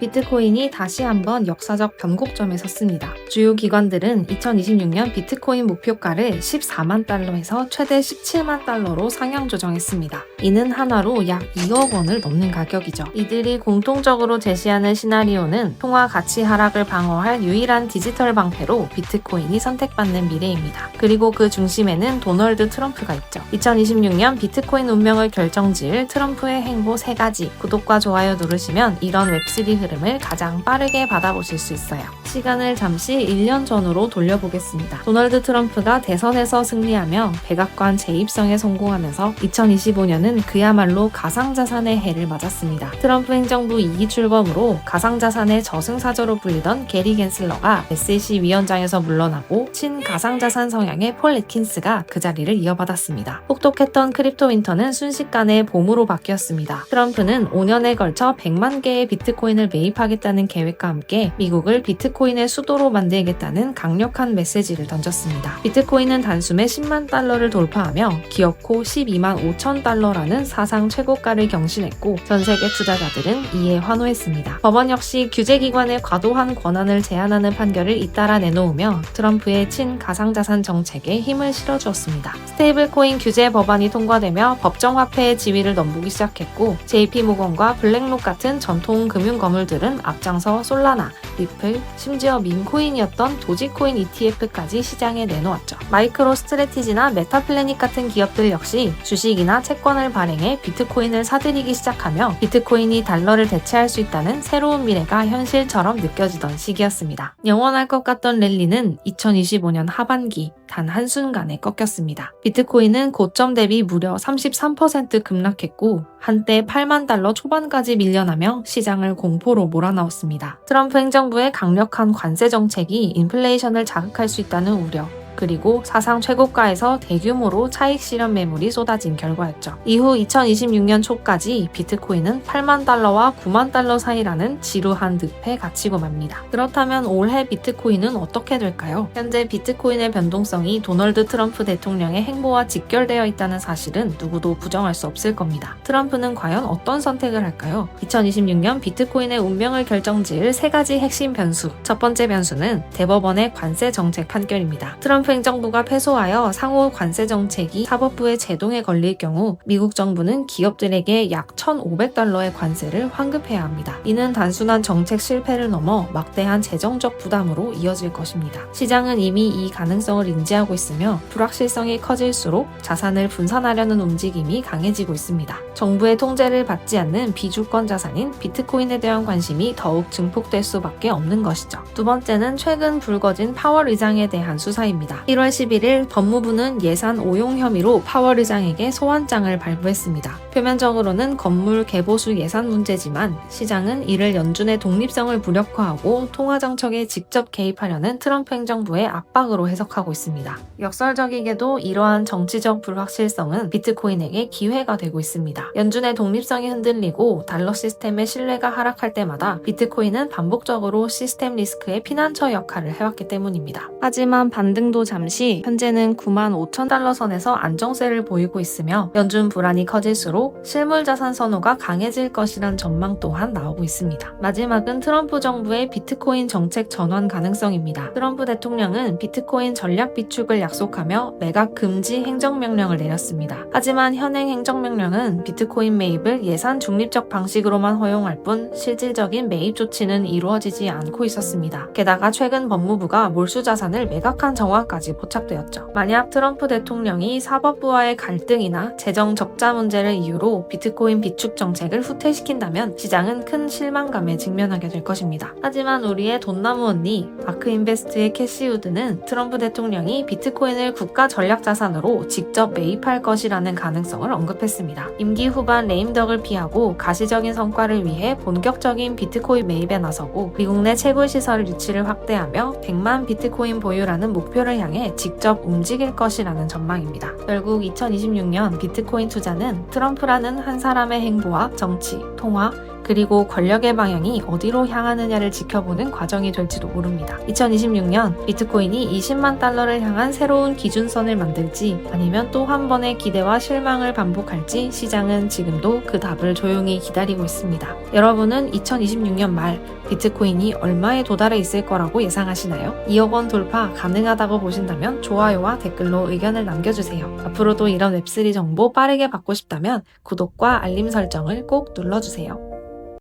비트코인이 다시 한번 역사적 변곡점에 섰습니다. 주요 기관들은 2026년 비트코인 목표가를 14만 달러에서 최대 17만 달러로 상향 조정했습니다. 이는 하나로 약 2억 원을 넘는 가격이죠. 이들이 공통적으로 제시하는 시나리오는 통화 가치 하락을 방어할 유일한 디지털 방패로 비트코인이 선택받는 미래입니다. 그리고 그 중심에는 도널드 트럼프가 있죠. 2026년 비트코인 운명을 결정지을 트럼프의 행보 3가지. 구독과 좋아요 누르시면 이런 웹3 흐름을 가장 빠르게 받아보실 수 있어요. 시간을 잠시 1년 전으로 돌려보겠습니다. 도널드 트럼프가 대선에서 승리하며 백악관 재입성에 성공하면서 2025년은 그야말로 가상자산의 해를 맞았습니다. 트럼프 행정부 2기 출범으로 가상자산의 저승사자로 불리던 게리 겐슬러가 SEC 위원장에서 물러나고 친가상자산 성향의 폴 애킨스가 그 자리를 이어받았습니다. 혹독했던 크립토 윈터는 순식간에 봄으로 바뀌었습니다. 트럼프는 5년에 걸쳐 100만 개의 비트코인을 매입하겠다는 계획과 함께 미국을 비트코인의 수도로 만들겠다는 강력한 메시지를 던졌습니다. 비트코인은 단숨에 10만 달러를 돌파하며 기어코 12만 5천 달러라는 사상 최고가를 경신했고 전 세계 투자자들은 이에 환호했습니다. 법원 역시 규제기관의 과도한 권한을 제한하는 판결을 잇따라 내놓으며 트럼프의 친가상자산 정책에 힘을 실어주었습니다. 스테이블코인 규제 법안이 통과되며 법정화폐의 지위를 넘보기 시작했고 JP모건과 블랙록 같은 전통 금융 거물들은 앞장서 솔라나, 리플, 심지어 밈코인이었던 도지코인 ETF까지 시장에 내놓았죠. 마이크로 스트래티지나 메타플래닛 같은 기업들 역시 주식이나 채권을 발행해 비트코인을 사들이기 시작하며 비트코인이 달러를 대체할 수 있다는 새로운 미래가 현실처럼 느껴지던 시기였습니다. 영원할 것 같던 랠리는 2025년 하반기 단 한순간에 꺾였습니다. 비트코인은 고점 대비 무려 33% 급락했고 한때 8만 달러 초반까지 밀려나며 시장을 공포로 몰아넣었습니다. 트럼프 행정부의 강력한 관세 정책이 인플레이션을 자극할 수 있다는 우려, 그리고 사상 최고가에서 대규모로 차익 실현 매물이 쏟아진 결과였죠. 이후 2026년 초까지 비트코인은 8만 달러와 9만 달러 사이라는 지루한 늪에 갇히고 맙니다. 그렇다면 올해 비트코인은 어떻게 될까요? 현재 비트코인의 변동성이 도널드 트럼프 대통령의 행보와 직결되어 있다는 사실은 누구도 부정할 수 없을 겁니다. 트럼프는 과연 어떤 선택을 할까요? 2026년 비트코인의 운명을 결정지을 3가지 핵심 변수. 첫 번째 변수는 대법원의 관세 정책 판결입니다. 트럼프 행정부가 패소하여 상호 관세 정책이 사법부의 제동에 걸릴 경우 미국 정부는 기업들에게 약 1,500달러의 관세를 환급해야 합니다. 이는 단순한 정책 실패를 넘어 막대한 재정적 부담으로 이어질 것입니다. 시장은 이미 이 가능성을 인지하고 있으며 불확실성이 커질수록 자산을 분산하려는 움직임이 강해지고 있습니다. 정부의 통제를 받지 않는 비주권 자산인 비트코인에 대한 관심이 더욱 증폭될 수밖에 없는 것이죠. 두 번째는 최근 불거진 파월 의장에 대한 수사입니다. 1월 11일 법무부는 예산 오용 혐의로 파월 의장에게 소환장을 발부했습니다. 표면적으로는 건물 개보수 예산 문제지만 시장은 이를 연준의 독립성을 무력화하고 통화정책에 직접 개입하려는 트럼프 행정부의 압박으로 해석하고 있습니다. 역설적이게도 이러한 정치적 불확실성은 비트코인에게 기회가 되고 있습니다. 연준의 독립성이 흔들리고 달러 시스템의 신뢰가 하락할 때마다 비트코인은 반복적으로 시스템 리스크의 피난처 역할을 해왔기 때문입니다. 하지만 반등도 잠시 현재는 9만 5천 달러 선에서 안정세를 보이고 있으며 연준 불안이 커질수록 실물자산 선호가 강해질 것이란 전망 또한 나오고 있습니다. 마지막은 트럼프 정부의 비트코인 정책 전환 가능성입니다. 트럼프 대통령은 비트코인 전략 비축을 약속하며 매각 금지 행정명령을 내렸습니다. 하지만 현행 행정명령은 비트코인 매입을 예산 중립적 방식으로만 허용할 뿐 실질적인 매입 조치는 이루어지지 않고 있었습니다. 게다가 최근 법무부가 몰수 자산을 매각한 정황까지 포착되었죠. 만약 트럼프 대통령이 사법부와의 갈등이나 재정 적자 문제를 이유로 비트코인 비축 정책을 후퇴시킨다면 시장은 큰 실망감에 직면하게 될 것입니다. 하지만 우리의 돈나무 언니 아크인베스트의 캐시 우드는 트럼프 대통령이 비트코인을 국가 전략 자산으로 직접 매입할 것이라는 가능성을 언급했습니다. 임기 후반 레임덕을 피하고 가시적인 성과를 위해 본격적인 비트코인 매입에 나서고 미국 내 채굴 시설 유치를 확대하며 100만 비트코인 보유라는 목표를 향해 직접 움직일 것이라는 전망입니다. 결국 2026년 비트코인 투자는 트럼프라는 한 사람의 행보와 정치, 통화, 그리고 권력의 방향이 어디로 향하느냐를 지켜보는 과정이 될지도 모릅니다. 2026년 비트코인이 20만 달러를 향한 새로운 기준선을 만들지 아니면 또 한 번의 기대와 실망을 반복할지 시장은 지금도 그 답을 조용히 기다리고 있습니다. 여러분은 2026년 말 비트코인이 얼마에 도달해 있을 거라고 예상하시나요? 2억 원 돌파 가능하다고 보신다면 좋아요와 댓글로 의견을 남겨주세요. 앞으로도 이런 웹3 정보 빠르게 받고 싶다면 구독과 알림 설정을 꼭 눌러주세요.